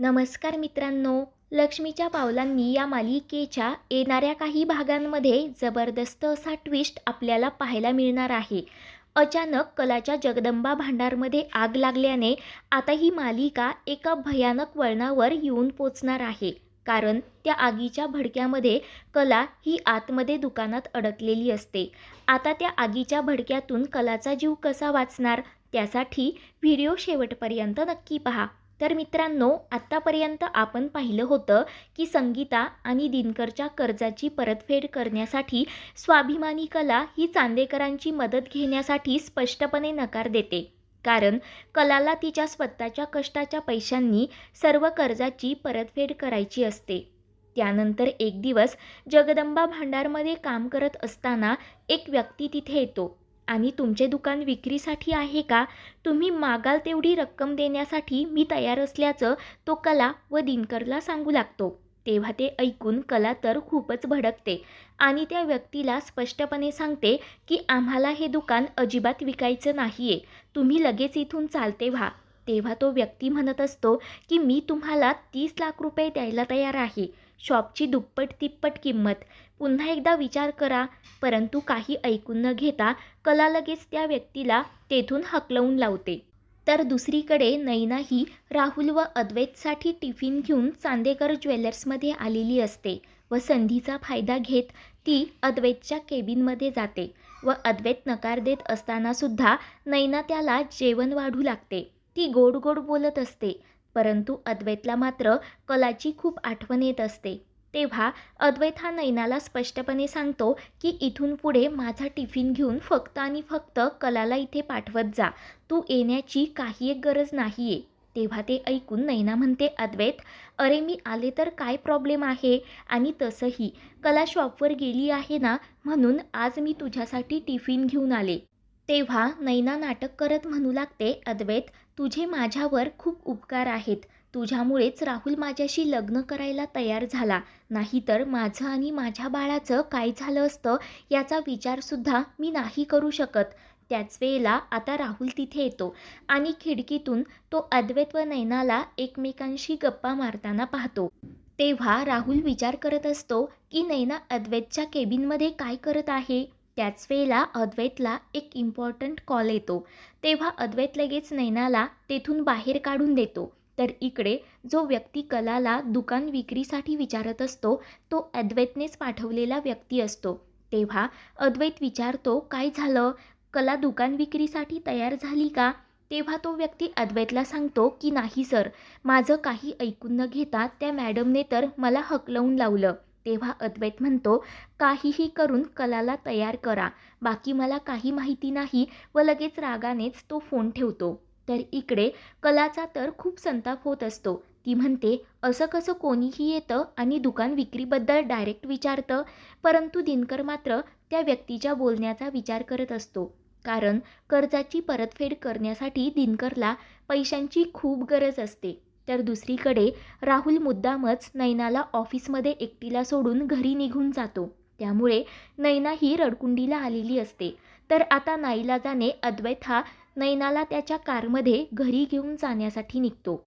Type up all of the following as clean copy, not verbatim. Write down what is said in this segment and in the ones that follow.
नमस्कार मित्रांनो, लक्ष्मीच्या पावलांनी या मालिकेच्या येणाऱ्या काही भागांमध्ये जबरदस्त असा ट्विस्ट आपल्याला पाहायला मिळणार आहे. अचानक कलाच्या जगदंबा भांडारमध्ये आग लागल्याने आता ही मालिका एका भयानक वळणावर येऊन पोचणार आहे. कारण त्या आगीच्या भडक्यामध्ये कला ही आतमध्ये दुकानात अडकलेली असते. आता त्या आगीच्या भडक्यातून कलाचा जीव कसा वाचणार, त्यासाठी व्हिडिओ शेवटपर्यंत नक्की पहा. तर मित्रांनो, आत्तापर्यंत आपण पाहिलं होतं की संगीता आणि दिनकरच्या कर्जाची परतफेड करण्यासाठी स्वाभिमानी कला ही चांदेकरांची मदत घेण्यासाठी स्पष्टपणे नकार देते. कारण कलाला तिच्या स्वतःच्या कष्टाच्या पैशांनी सर्व कर्जाची परतफेड करायची असते. त्यानंतर एक दिवस जगदंबा भांडारमध्ये काम करत असताना एक व्यक्ती तिथे येतो आणि तुमचे दुकान विक्रीसाठी आहे का, तुम्ही मागाल तेवढी रक्कम देण्यासाठी मी तयार असल्याचं तो कला व दिनकरला सांगू लागतो. तेव्हा ते ऐकून कला तर खूपच भडकते आणि त्या व्यक्तीला स्पष्टपणे सांगते की आम्हाला हे दुकान अजिबात विकायचं नाही आहे, तुम्ही लगेच इथून चालते व्हा. तेव्हा तो व्यक्ती म्हणत असतो की मी तुम्हाला 30 लाख रुपये द्यायला तयार आहे, शॉपची दुप्पट तिप्पट किंमत, पुन्हा एकदा विचार करा. परंतु काही ऐकून न घेता कला लगेच त्या व्यक्तीला तेथून हकलवून लावते. तर दुसरीकडे नैना ही राहुल व अद्वैतसाठी टिफिन घेऊन चांदेकर ज्वेलर्समध्ये आलेली असते व संधीचा फायदा घेत ती अद्वैतच्या केबिनमध्ये जाते व अद्वैत नकार देत असतानासुद्धा नैना त्याला जेवण वाढू लागते. ती गोड गोड बोलत असते, परंतु अद्वैतला मात्र कलाची खूप आठवण येत असते. तेव्हा अद्वैत हा नैनाला स्पष्टपणे सांगतो की इथून पुढे माझा टिफिन घेऊन फक्त आणि फक्त कलाला इथे पाठवत जा, तू येण्याची काही एक गरज नाही आहे. तेव्हा ते ऐकून नैना म्हणते, अद्वैत, अरे मी आले तर काय प्रॉब्लेम आहे, आणि तसंही कला शॉपवर गेली आहे ना, म्हणून आज मी तुझ्यासाठी टिफिन घेऊन आले. तेव्हा नैना नाटक करत म्हणू लागते, अद्वैत, तुझे माझ्यावर खूप उपकार आहेत, तुझ्यामुळेच राहुल माझ्याशी लग्न करायला तयार झाला, नाहीतर माझं आणि माझ्या बाळाचं काय झालं असतं याचा विचारसुद्धा मी नाही करू शकत. त्याच वेळेला आता राहुल तिथे येतो आणि खिडकीतून तो अद्वैत व नैनाला एकमेकांशी गप्पा मारताना पाहतो. तेव्हा राहुल विचार करत असतो की नैना अद्वैतच्या केबिनमध्ये काय करत आहे. त्याच वेळेला अद्वैतला एक इम्पॉर्टंट कॉल येतो. तेव्हा अद्वैत लगेच नैनाला तेथून बाहेर काढून देतो. तर इकडे जो व्यक्ती कलाला दुकान विक्रीसाठी विचारत असतो तो अद्वैतनेच पाठवलेला व्यक्ती असतो. तेव्हा अद्वैत विचारतो, काय झालं, कला दुकान विक्रीसाठी तयार झाली का. तेव्हा तो व्यक्ती अद्वैतला सांगतो की नाही सर, माझं काही ऐकून न घेता त्या मॅडमने तर मला हकलवून लावलं. तेव्हा अद्वैत म्हणतो, काहीही करून कलाला तयार करा, बाकी मला काही माहिती नाही, व लगेच रागानेच तो फोन ठेवतो. तर इकडे कलाचा तर खूप संताप होत असतो. ती म्हणते, असं कसं कोणीही येतं आणि दुकान विक्रीबद्दल डायरेक्ट विचारतं. परंतु दिनकर मात्र त्या व्यक्तीच्या बोलण्याचा विचार करत असतो. कारण कर्जाची परतफेड करण्यासाठी दिनकरला पैशांची खूप गरज असते. तर दुसरीकडे राहुल मुद्दामच नैनाला ऑफिसमध्ये एकटीला सोडून घरी निघून जातो. त्यामुळे नैना ही रडकुंडीला आलेली असते. तर आता नाईलाजाने अद्वैत हा नैनाला त्याच्या कारमध्ये घरी घेऊन जाण्यासाठी निघतो.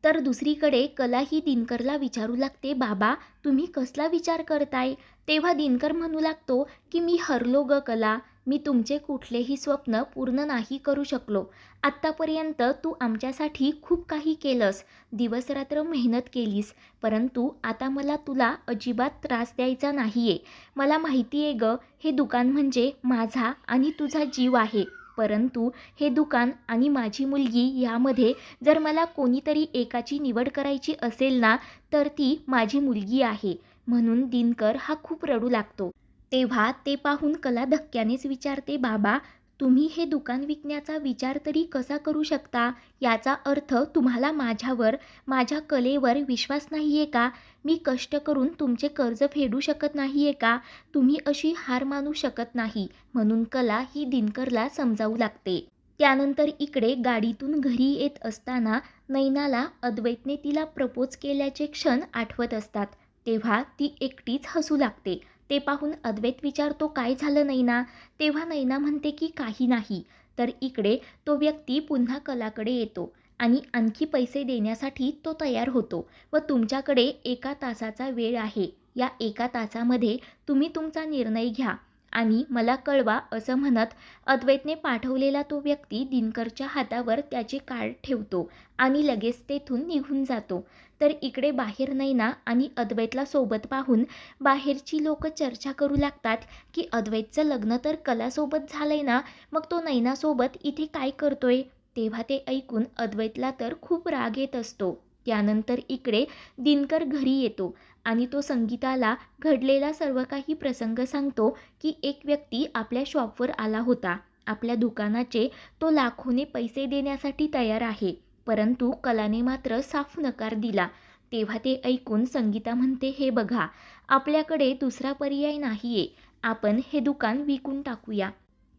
तर दुसरीकडे कला ही दिनकरला विचारू लागते, बाबा तुम्ही कसला विचार करताय. तेव्हा दिनकर म्हणू लागतो की मी हरलो ग कला, मी तुमचे कुठलेही स्वप्न पूर्ण नाही करू शकलो. आत्तापर्यंत तू आमच्यासाठी खूप काही केलंस, दिवसरात्र मेहनत केलीस, परंतु आता मला तुला अजिबात त्रास द्यायचा नाही आहे. मला माहिती आहे ग, हे दुकान म्हणजे माझा आणि तुझा जीव आहे, परंतु हे दुकान आणि माझी मुलगी यामध्ये जर मला कोणीतरी एकाची निवड करायची असेल ना, तर ती माझी मुलगी आहे. म्हणून दिनकर हा खूप रडू लागतो. तेव्हा ते पाहून कला धक्क्यानेच विचारते, बाबा तुम्ही हे दुकान विकण्याचा विचार तरी कसा करू शकता. याचा अर्थ तुम्हाला माझ्यावर, माझ्या कलेवर विश्वास नाही आहे का. मी कष्ट करून तुमचे कर्ज फेडू शकत नाही आहे का. तुम्ही अशी हार मानू शकत नाही. म्हणून कला ही दिनकरला समजावू लागते. त्यानंतर इकडे गाडीतून घरी येत असताना नैनाला अद्वैतने तिला प्रपोज केल्याचे क्षण आठवत असतात. तेव्हा ती एकटीच हसू लागते. ते पाहून अद्वैत विचारतो, काय झालं नैना. तेव्हा नैना म्हणते की काही नाही. तर इकडे तो व्यक्ती पुन्हा कलाकडे येतो आणि आणखी पैसे देण्यासाठी तो तयार होतो व तुमच्याकडे 1 तासाचा वेळ आहे. या 1 तासामध्ये तुम्ही तुमचा निर्णय घ्या आणि मला कळवा असं म्हणत अद्वैतने पाठवलेला तो व्यक्ती दिनकरच्या हातावर त्याचे कार्ड ठेवतो आणि लगेच तेथून निघून जातो. तर इकडे बाहेर नैना आणि अद्वैतला सोबत पाहून बाहेरची लोक चर्चा करू लागतात की अद्वैतचं लग्न तर कलासोबत झालंय ना, मग तो नैनासोबत इथे काय करतोय. तेव्हा ते ऐकून अद्वैतला तर खूप राग येत असतो. त्यानंतर इकडे दिनकर घरी येतो आणि तो संगीताला घडलेला सर्व काही प्रसंग सांगतो की एक व्यक्ती आपल्या शॉपवर आला होता. आपल्या दुकानाचे तो लाखोने पैसे देण्यासाठी तयार आहे, परंतु कलाने मात्र साफ नकार दिला. तेव्हा ते ऐकून संगीता म्हणते, हे बघा, आपल्याकडे दुसरा पर्याय नाहीये, आपण हे दुकान विकून टाकूया.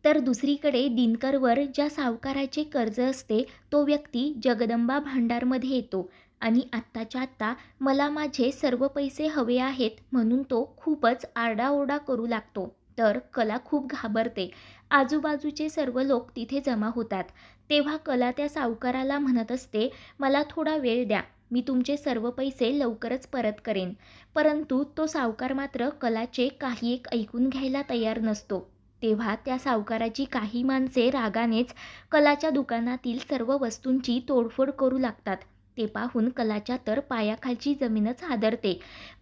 तर दुसरीकडे दिनकरवर ज्या सावकाराचे कर्ज असते तो व्यक्ती जगदंबा भांडारमध्ये येतो आणि आत्ताच्या आत्ता मला माझे सर्व पैसे हवे आहेत म्हणून तो खूपच आरडाओरडा करू लागतो. तर कला खूप घाबरते. आजूबाजूचे सर्व लोक तिथे जमा होतात. तेव्हा कला त्या सावकाराला म्हणत असते, मला थोडा वेळ द्या, मी तुमचे सर्व पैसे लवकरच परत करेन. परंतु तो सावकार मात्र कलाचे काही एक ऐकून घ्यायला तयार नसतो. तेव्हा त्या सावकाराची काही माणसे रागानेच कलाच्या दुकानातील सर्व वस्तूंची तोडफोड करू लागतात. ते पाहून कलाच्या तर पायाखालची जमीनच हादरते.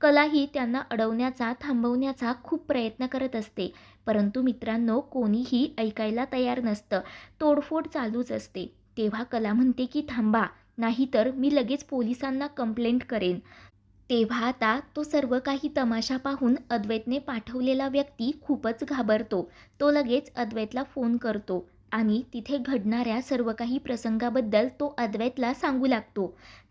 कलाही त्यांना अडवण्याचा थांबवण्याचा खूप प्रयत्न करत असते, परंतु मित्रांनो कोणीही ऐकायला तयार नसतं. तोडफोड चालूच असते. तेव्हा कला म्हणते की थांबा, नाहीतर मी लगेच पोलिसांना कंप्लेंट करेन. तेव्हा आता तो सर्व काही तमाशा पाहून अद्वैतने पाठवलेला व्यक्ती खूपच घाबरतो. तो लगेच अद्वैतला फोन करतो आणि तिथे घडणाऱ्या सर्व काही प्रसंगाबद्दल तो अद्वैतला सांगू लागतो.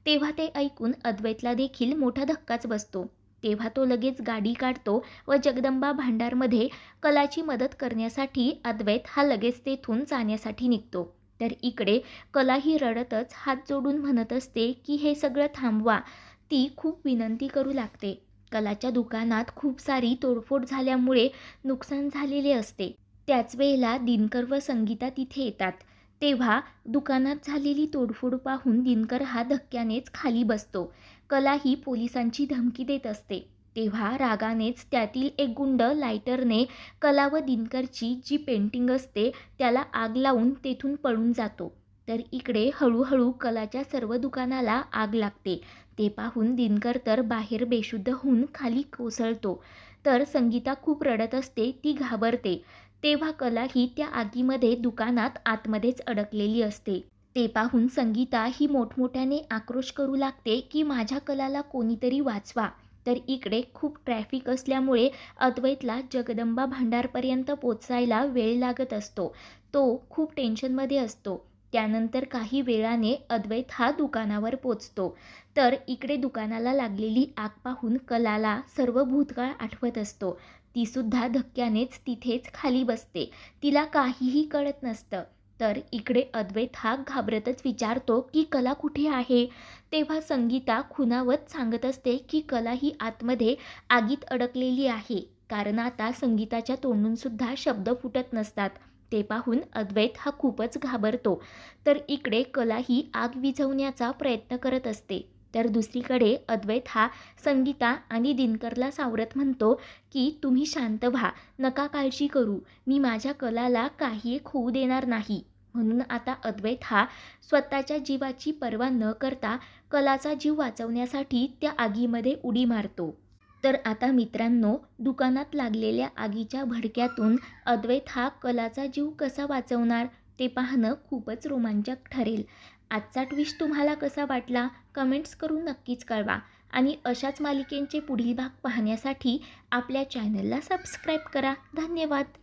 तेव्हा ते ऐकून अद्वैतला देखील मोठा धक्काच बसतो. तेव्हा तो लगेच गाडी काढतो व जगदंबा भांडारमध्ये कलाची मदत करण्यासाठी अद्वैत हा लगेच तेथून जाण्यासाठी निघतो. तर इकडे कलाही रडतच हात जोडून म्हणत असते की हे सगळं थांबवा. ती खूप विनंती करू लागते. कलाच्या दुकानात खूप सारी तोडफोड झाल्यामुळे नुकसान झालेले असते. त्याच वेळेला दिनकर व संगीता तिथे येतात. तेव्हा दुकानात झालेली तोडफोड पाहून दिनकर हा धक्क्यानेच खाली बसतो. कला ही पोलिसांची धमकी देत असते. तेव्हा रागानेच त्यातील एक गुंड लायटरने कला व दिनकरची जी पेंटिंग असते त्याला आग लावून तेथून पळून जातो. तर इकडे हळूहळू कलाच्या सर्व दुकानाला आग लागते. ते पाहून दिनकर तर बाहेर बेशुद्ध होऊन खाली कोसळतो. तर संगीता खूप रडत असते, ती घाबरते. तेव्हा कला ही त्या आगीमध्ये दुकानात आतमध्येच अडकलेली असते. ते पाहून संगीता ही मोठमोठ्याने आक्रोश करू लागते की माझ्या कलाला कोणीतरी वाचवा. तर इकडे खूप ट्रॅफिक असल्यामुळे अद्वैतला जगदंबा भांडारपर्यंत पोचायला वेळ लागत असतो. तो खूप टेन्शनमध्ये असतो. त्यानंतर काही वेळाने अद्वैत हा दुकानावर पोचतो. तर इकडे दुकानाला लागलेली आग पाहून कलाला सर्व भूतकाळ आठवत असतो. तीसुद्धा धक्क्यानेच तिथेच खाली बसते. तिला काहीही कळत नसतं. तर इकडे अद्वैत हा घाबरतच विचारतो की कला कुठे आहे. तेव्हा संगीता खुणावत सांगत असते की कला ही आतमध्ये आगीत अडकलेली आहे. कारण आता संगीताच्या तोंडूनसुद्धा शब्द फुटत नसतात. ते पाहून अद्वैत हा खूपच घाबरतो. तर इकडे कला ही आग विझवण्याचा प्रयत्न करत असते. तर दुसरीकडे अद्वैत हा संगीता आणि दिनकरला सावरत म्हणतो की तुम्ही शांत व्हा, नका काळजी करू, मी माझ्या कलाला काही एक होऊ देणार नाही. म्हणून आता अद्वैत हा स्वतःच्या जीवाची पर्वा न करता कलाचा जीव वाचवण्यासाठी त्या आगीमध्ये उडी मारतो. तर आता मित्रांनो, दुकानात लागलेल्या आगीच्या भडक्यातून अद्वैत हा कलाचा जीव कसा वाचवणार ते पाहणं खूपच रोमांचक ठरेल. आजचा ट्विस्ट तुम्हाला कसा वाटला कमेंट्स करून नक्कीच कळवा आणि अशाच मालिकेंचे पुढील भाग पाहण्यासाठी आपल्या चॅनलला सबस्क्राईब करा. धन्यवाद.